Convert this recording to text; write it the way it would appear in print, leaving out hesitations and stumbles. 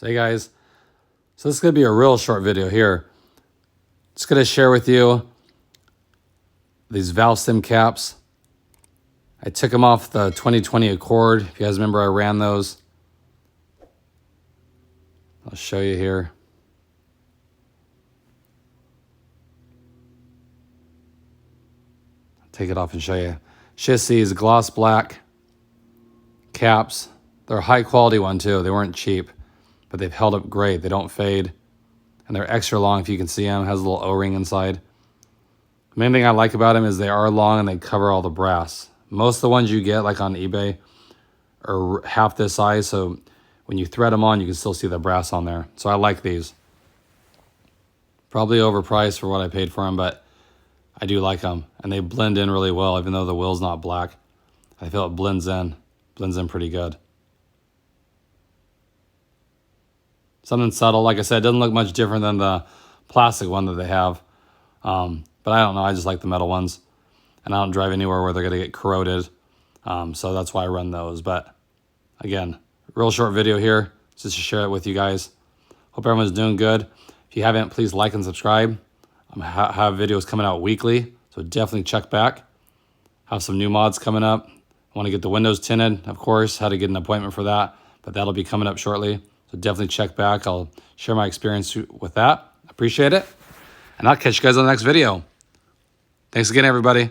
So hey guys, so this is going to be a real short video here. Just going to share with you these valve stem caps. I took them off the 2020 Accord. If you guys remember, I ran those. I'll show you here. I'll take it off and show you. Just these gloss black caps. They're a high quality one too. They weren't cheap, but they've held up great. They don't fade. And they're extra long if you can see them. It has a little O-ring inside. The main thing I like about them is they are long and they cover all the brass. Most of the ones you get like on eBay are half this size, so when you thread them on, you can still see the brass on there. So I like these. Probably overpriced for what I paid for them, but I do like them. And they blend in really well, even though the wheel's not black. I feel it blends in pretty good. Something subtle. Like I said, it doesn't look much different than the plastic one that they have. But I don't know. I just like the metal ones. And I don't drive anywhere where they're going to get corroded. So that's why I run those. But again, real short video here just to share it with you guys. Hope everyone's doing good. If you haven't, please like and subscribe. I have videos coming out weekly, so definitely check back. Have some new mods coming up. I want to get the windows tinted, of course. Had to get an appointment for that, but that'll be coming up shortly. So definitely check back. I'll share my experience with that. Appreciate it. And I'll catch you guys on the next video. Thanks again, everybody.